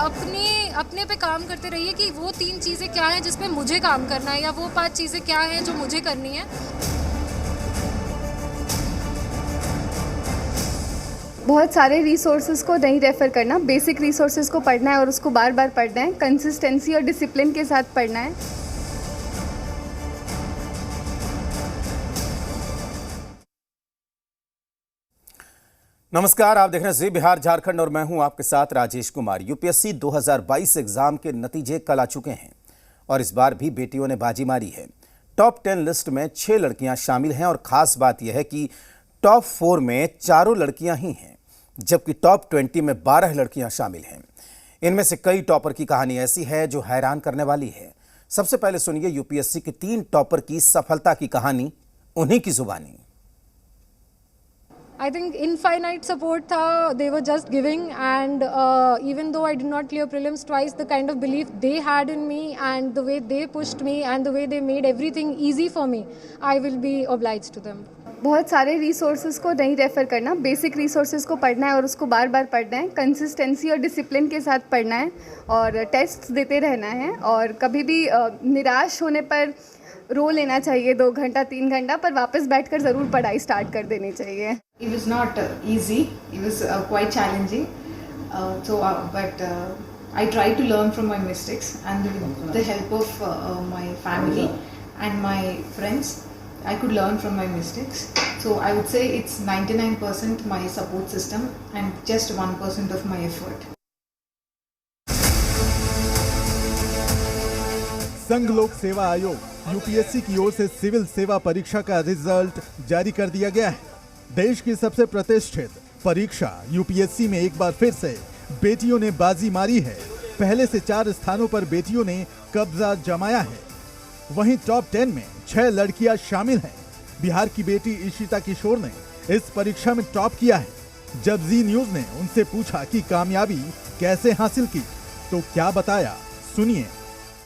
अपने पे काम करते रहिए कि वो 3 चीज़ें क्या हैं जिस पे मुझे काम करना है, या वो 5 चीज़ें क्या हैं जो मुझे करनी है। बहुत सारे रिसोर्सेज को नहीं रेफ़र करना, बेसिक रिसोर्सेज को पढ़ना है और उसको बार बार पढ़ना है, कंसिस्टेंसी और डिसिप्लिन के साथ पढ़ना है। नमस्कार, आप देख रहे हैं जी बिहार झारखंड और मैं हूं आपके साथ राजेश कुमार। यूपीएससी 2022 एग्जाम के नतीजे कल आ चुके हैं और इस बार भी बेटियों ने बाजी मारी है। टॉप 10 लिस्ट में 6 लड़कियां शामिल हैं और खास बात यह है कि टॉप 4 में चारों लड़कियां ही हैं, जबकि टॉप 20 में 12 लड़कियां शामिल हैं। इनमें से कई टॉपर की कहानी ऐसी है जो हैरान करने वाली है। सबसे पहले सुनिए यूपीएससी के 3 टॉपर की सफलता की कहानी, उन्हीं की जुबानी। I think infinite support था, they were just giving, and even though I did not clear prelims twice, the kind of belief they had in me and the way they pushed me and the way they made everything easy for me, I will be obliged to them. बहुत सारे resources को नहीं refer करना, basic resources को पढ़ना है और उसको बार बार पढ़ना है, कंसिस्टेंसी और डिसिप्लिन के साथ पढ़ना है और टेस्ट देते रहना है और कभी भी निराश होने पर रो लेना चाहिए 2 घंटा 3 घंटा, पर वापस बैठकर ज़रूर पढ़ाई स्टार्ट कर देनी चाहिए। It was not easy. It was quite challenging. But I tried to learn from my mistakes, and with the help of my family and my friends, I could learn from my mistakes. So I would say it's 99% my support system and just 1% of my effort. संघ लोक सेवा आयोग UPSC की ओर से civil सेवा परीक्षा का result जारी कर दिया गया है। देश की सबसे प्रतिष्ठित परीक्षा यूपीएससी में एक बार फिर से बेटियों ने बाजी मारी है। पहले से 4 स्थानों पर बेटियों ने कब्जा जमाया है। वहीं टॉप 10 में 6 लड़कियां शामिल हैं। बिहार की बेटी इशिता किशोर ने इस परीक्षा में टॉप किया है। जब जी न्यूज ने उनसे पूछा कि कामयाबी कैसे हासिल की तो क्या बताया, सुनिए।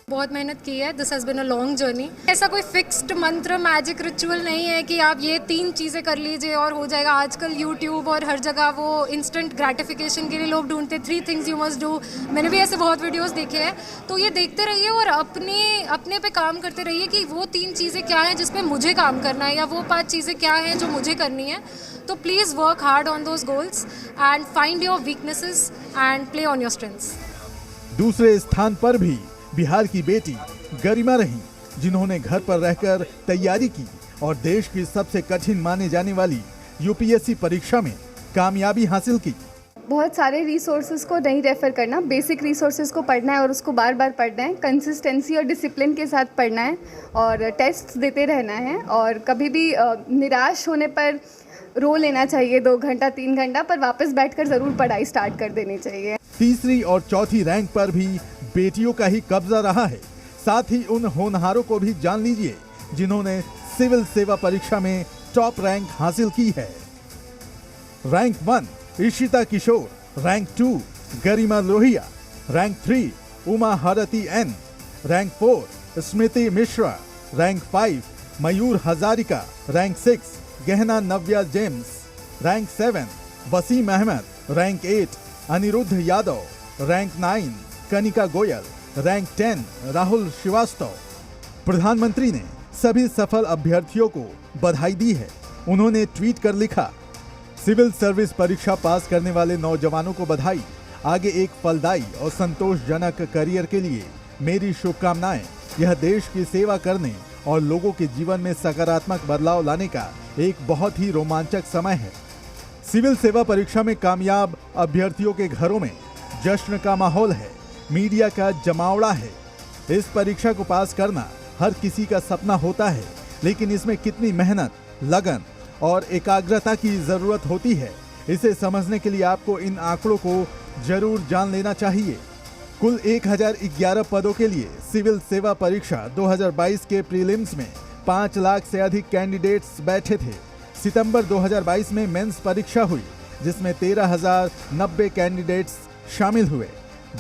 बहुत मेहनत की है, this has been a long journey. ऐसा कोई फिक्स्ड मंत्र मैजिक रिचुअल नहीं है कि आप ये 3 चीज़ें कर लीजिए और हो जाएगा। आजकल यूट्यूब और हर जगह वो इंस्टेंट ग्रेटिफिकेशन के लिए लोग ढूंढते 3 थिंग्स यू मस्ट डू। मैंने भी ऐसे बहुत वीडियोस देखे हैं, तो ये देखते रहिए और अपने पे काम करते रहिए कि वो 3 चीज़ें क्या हैं जिस पे मुझे काम करना है, या वो 5 चीज़ें क्या हैं जो मुझे करनी है। तो please work hard on those goals and find your weaknesses and play on your strengths. दूसरे स्थान पर भी बिहार की बेटी गरिमा रही, जिन्होंने घर पर रहकर तैयारी की और देश की सबसे कठिन माने जाने वाली यूपीएससी परीक्षा में कामयाबी हासिल की। बहुत सारे रिसोर्सेज को नहीं रेफ़र करना, बेसिक रिसोर्सेज को पढ़ना है और उसको बार बार पढ़ना है, कंसिस्टेंसी और डिसिप्लिन के साथ पढ़ना है और टेस्ट देते रहना है और कभी भी निराश होने पर रो लेना चाहिए 2 घंटा 3 घंटा, पर वापस बैठकर ज़रूर पढ़ाई स्टार्ट कर देनी चाहिए। तीसरी और चौथी रैंक पर भी बेटियों का ही कब्जा रहा है। साथ ही उन होनहारों को भी जान लीजिए जिन्होंने सिविल सेवा परीक्षा में टॉप रैंक हासिल की है। Rank 1 Ishita Kishore, rank 2 Garima Lohia, rank 3 Uma Harathi N, rank 4 Smriti Mishra, rank 5 Mayur Hazarika, rank 6 Gahana Navya James, rank 7 Wasim Ahmed, rank 8 Aniruddh Yadav, rank 9 Kanika Goyal, rank 10 Rahul Shrivastava. प्रधानमंत्री ने सभी सफल अभ्यर्थियों को बधाई दी है। उन्होंने ट्वीट कर लिखा, सिविल सर्विस परीक्षा पास करने वाले नौजवानों को बधाई। आगे एक फलदायी और संतोषजनक करियर के लिए मेरी शुभकामनाएं। यह देश की सेवा करने और लोगों के जीवन में सकारात्मक बदलाव लाने का एक बहुत ही रोमांचक समय है। सिविल सेवा परीक्षा में कामयाब अभ्यर्थियों के घरों में जश्न का माहौल है, मीडिया का जमावड़ा है। इस परीक्षा को पास करना हर किसी का सपना होता है, लेकिन इसमें कितनी मेहनत, लगन और एकाग्रता की जरूरत होती है, इसे समझने के लिए आपको इन आंकड़ों को जरूर जान लेना चाहिए। कुल 1011 पदों के लिए सिविल सेवा परीक्षा 2022 के प्रीलिम्स में 5 लाख से अधिक कैंडिडेट्स बैठे थे। सितंबर 2022 में मेंस परीक्षा हुई, जिसमें 13,090 कैंडिडेट्स शामिल हुए,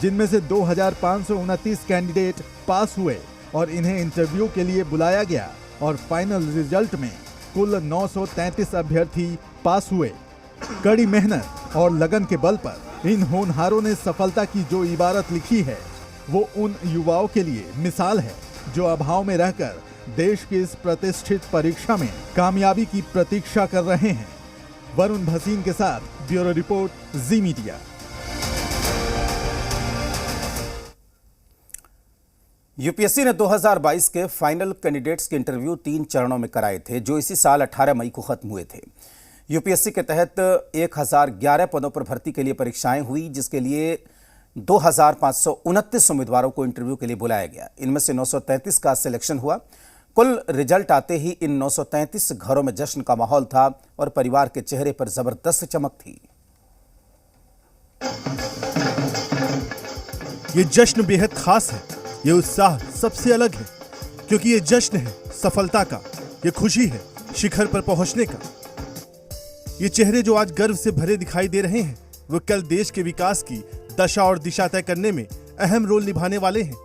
जिनमें से 2,529 कैंडिडेट पास हुए और इन्हें इंटरव्यू के लिए बुलाया गया और फाइनल रिजल्ट में कुल 933 अभ्यर्थी पास हुए। कड़ी मेहनत और लगन के बल पर इन होनहारों ने सफलता की जो इबारत लिखी है वो उन युवाओं के लिए मिसाल है जो अभाव में रहकर देश की इस प्रतिष्ठित परीक्षा में कामयाबी की प्रतीक्षा कर रहे हैं। वरुण भसीन के साथ ब्यूरो रिपोर्ट, जी मीडिया। यूपीएससी ने 2022 के फाइनल कैंडिडेट्स के इंटरव्यू 3 चरणों में कराए थे, जो इसी साल 18 मई को खत्म हुए थे। यूपीएससी के तहत 1011 पदों पर भर्ती के लिए परीक्षाएं हुई, जिसके लिए 2529 उम्मीदवारों को इंटरव्यू के लिए बुलाया गया। इनमें से 933 का सिलेक्शन हुआ। कुल रिजल्ट आते ही इन 933 घरों में जश्न का माहौल था और परिवार के चेहरे पर जबरदस्त चमक थी। ये जश्न बेहद खास है। ये उत्साह सबसे अलग है क्योंकि ये जश्न है सफलता का, ये खुशी है शिखर पर पहुंचने का। ये चेहरे जो आज गर्व से भरे दिखाई दे रहे हैं, वो कल देश के विकास की दशा और दिशा तय करने में अहम रोल निभाने वाले हैं।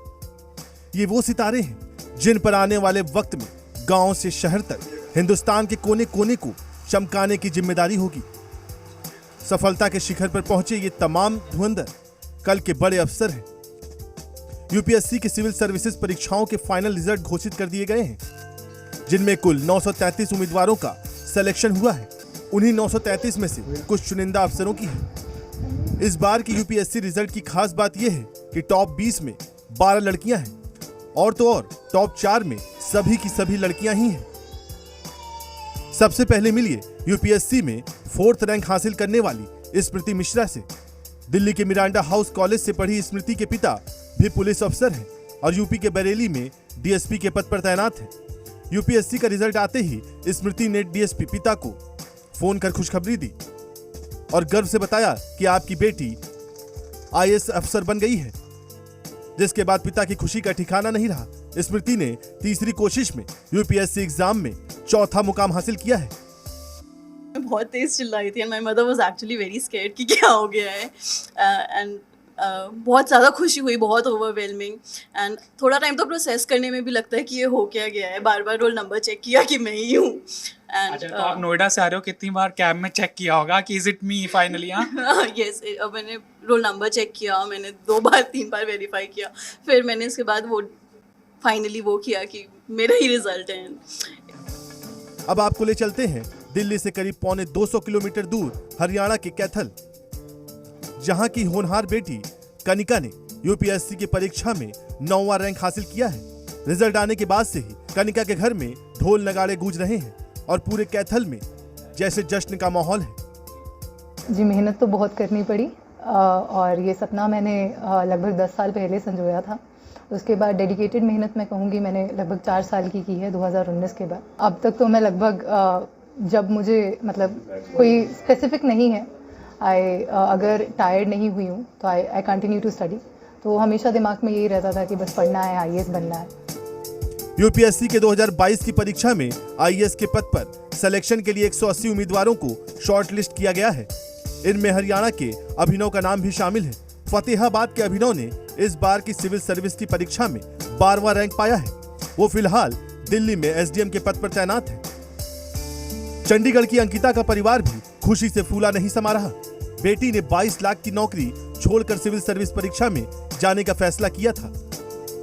ये वो सितारे हैं जिन पर आने वाले वक्त में गांव से शहर तक हिंदुस्तान के कोने कोने को चमकाने की जिम्मेदारी होगी। सफलता के शिखर पर पहुंचे ये तमाम धुरंधर कल के बड़े अफसर हैं। यूपीएससी की सिविल सर्विसेज परीक्षाओं के फाइनल रिजल्ट घोषित कर दिए गए हैं, जिनमें कुल 933 उम्मीदवारों का सिलेक्शन हुआ है। उन्हीं 933 में से कुछ चुनिंदा अफसरों की है। इस बार की यूपीएससी रिजल्ट की खास बात यह है कि टॉप 20 में 12 लड़कियां हैं और तो और टॉप 4 में सभी की सभी लड़कियां ही हैं। सबसे पहले मिलिए यूपीएससी में 4th रैंक हासिल करने वाली स्मृति मिश्रा से। दिल्ली के मिरांडा हाउस कॉलेज से पढ़ी स्मृति के पिता भी पुलिस अफसर हैं और यूपी के बरेली में डीएसपी के पद पर तैनात हैं। यूपीएससी का रिजल्ट आते ही स्मृति ने डीएसपी पिता को फोन कर खुशखबरी दी और गर्व से बताया कि आपकी बेटी आईएएस अफसर बन गई है, जिसके बाद पिता की खुशी का ठिकाना नहीं रहा। स्मृति ने तीसरी कोशिश में यूपीएससी एग्जाम में 4था मुकाम हासिल किया है। बहुत तेज चिल्लाई थी and my mother was actually very scared कि क्या हो गया है एंड बहुत ज़्यादा खुशी हुई, बहुत ओवरवेलमिंग एंड थोड़ा टाइम तो प्रोसेस करने में भी लगता है कि ये हो क्या गया है। बार बार रोल नंबर चेक किया कि मैं ही हूँ। अच्छा, तो आप नोएडा से आ रहे हो, कितनी बार कैब में चेक किया होगा कि is it me finally? Yes, मैंने रोल नंबर चेक किया, मैंने 2 बार 3 बार वेरीफाई किया, फिर मैंने इसके बाद वो फाइनली वो किया कि मेरा ही रिजल्ट है। अब आपको ले चलते हैं दिल्ली से करीब 250 किलोमीटर दूर हरियाणा के कैथल, जहां की होनहार बेटी कनिका ने यूपीएससी की परीक्षा में 9वां रैंक हासिल किया है। रिजल्ट आने के बाद से ही कनिका के घर में ढोल नगाड़े गूंज रहे हैं और पूरे कैथल में जैसे जश्न का माहौल है। जी, मेहनत तो बहुत करनी पड़ी और ये सपना मैंने लगभग 10 साल पहले संजोया था। उसके बाद डेडिकेटेड मेहनत मैं कहूँगी मैंने लगभग 4 साल की है 2019 के बाद। अब तक तो मैं लगभग जब मुझे मतलब कोई स्पेसिफिक नहीं है, अगर टायर्ड नहीं हुई हूँ तो आई कंटिन्यू टू स्टडी। तो हमेशा दिमाग में यही रहता था कि बस पढ़ना है, आईएएस बनना है। यूपीएससी के 2022 की परीक्षा में आईएएस के पद पर सिलेक्शन के लिए 180 उम्मीदवारों को शॉर्टलिस्ट किया गया है। इनमें हरियाणा के अभिनव का नाम भी शामिल है। फतेहाबाद के अभिनव ने इस बार की सिविल सर्विस की परीक्षा में 12वां रैंक पाया है। वो फिलहाल दिल्ली में एसडीएम के पद पर तैनात है। चंडीगढ़ की अंकिता का परिवार भी खुशी से फूला नहीं समा रहा। बेटी ने 22 लाख की नौकरी छोड़कर सिविल सर्विस परीक्षा में जाने का फैसला किया था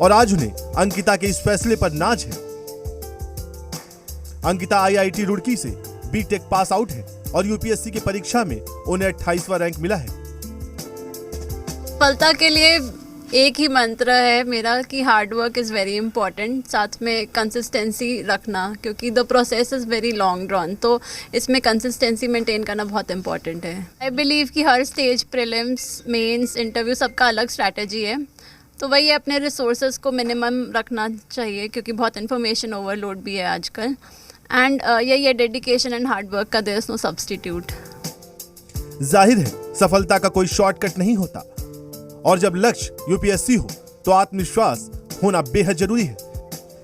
और आज उन्हें अंकिता के इस फैसले पर नाज है। अंकिता आईआईटी रुड़की से बीटेक पास आउट है और यूपीएससी की परीक्षा में उन्हें 28वां रैंक मिला है। सफलता के लिए एक ही मंत्र है मेरा कि hard work is very important, साथ में कंसिस्टेंसी रखना, क्योंकि the process is very long run, तो इसमें कंसिस्टेंसी मेंटेन करना बहुत इंपॉर्टेंट है। आई बिलीव कि हर स्टेज प्रीलिम्स, मेंस, इंटरव्यू सबका अलग स्ट्रैटेजी है, तो वही अपने रिसोर्सेज को मिनिमम रखना चाहिए क्योंकि बहुत इन्फॉर्मेशन ओवरलोड भी है आजकल। एंड यही है, डेडिकेशन एंड हार्ड वर्क का देयर इज नो सब्स्टिट्यूट। जाहिर है सफलता का कोई शॉर्टकट नहीं होता और जब लक्ष्य यूपीएससी हो तो आत्मविश्वास होना बेहद जरूरी है।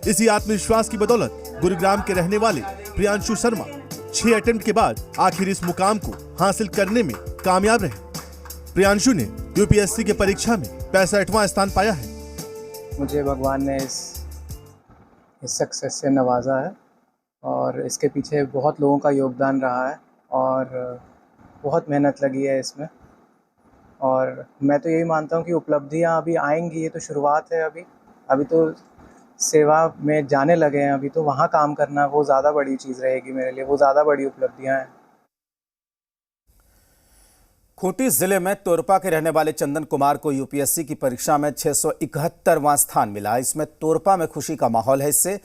इसी आत्मविश्वास की बदौलत गुरुग्राम के रहने वाले प्रियांशु शर्मा 6 अटेम्प्ट के बाद आखिर इस मुकाम को हासिल करने में कामयाब रहे। प्रियांशु ने यूपीएससी के परीक्षा में 65वां स्थान पाया है। मुझे भगवान ने इस सक्सेस से नवाजा है और इसके पीछे बहुत लोगों का योगदान रहा है और बहुत मेहनत लगी है इसमें। और मैं तो यही मानता हूँ कि उपलब्धियाँ अभी आएंगी, ये तो शुरुआत है। अभी तो सेवा में जाने लगे हैं, अभी तो वहाँ काम करना वो ज़्यादा बड़ी चीज़ रहेगी मेरे लिए, वो ज़्यादा बड़ी उपलब्धियाँ हैं। खूंटी जिले में तोरपा के रहने वाले चंदन कुमार को यूपीएससी की परीक्षा में 671वां स्थान मिला। इसमें तोरपा में खुशी का माहौल है। इससे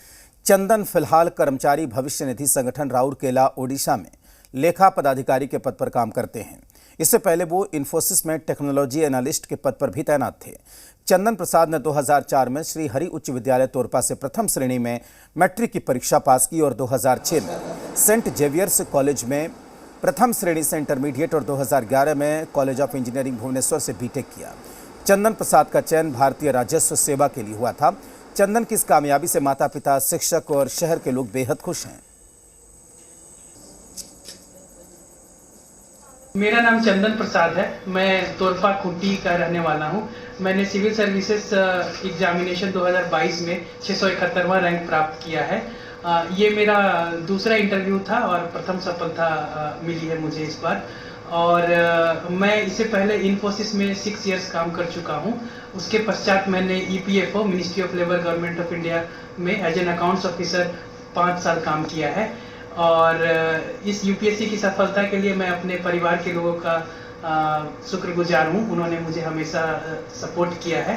चंदन फिलहाल कर्मचारी भविष्य निधि संगठन राउरकेला ओडिशा में लेखा पदाधिकारी के पद पर काम करते हैं। इससे पहले वो इन्फोसिस में टेक्नोलॉजी एनालिस्ट के पद पर भी तैनात थे। चंदन प्रसाद ने 2004 में श्री हरि उच्च विद्यालय तोरपा से प्रथम श्रेणी में मैट्रिक की परीक्षा पास की और 2006 में सेंट जेवियर्स कॉलेज में प्रथम श्रेणी से इंटरमीडिएट और 2011 में कॉलेज ऑफ इंजीनियरिंग भुवनेश्वर से बीटेक किया। चंदन प्रसाद का चयन भारतीय राजस्व सेवा के लिए हुआ था। चंदन की इस कामयाबी से माता पिता, शिक्षक और शहर के लोग बेहद खुश हैं। मेरा नाम चंदन प्रसाद है। मैं तोरपा खूंटी का रहने वाला हूं। मैंने सिविल सर्विसेज एग्जामिनेशन 2022 में 671वां रैंक प्राप्त किया है। ये मेरा दूसरा इंटरव्यू था और प्रथम सफलता मिली है मुझे इस बार। और मैं इससे पहले इन्फोसिस में 6 इयर्स काम कर चुका हूं। उसके पश्चात मैंने EPFO ministry of labour government of India में एज एन अकाउंट्स ऑफिसर 5 साल काम किया है। और इस यूपीएससी की सफलता के लिए मैं अपने परिवार के लोगों का शुक्रगुजार हूं। उन्होंने मुझे हमेशा सपोर्ट किया है।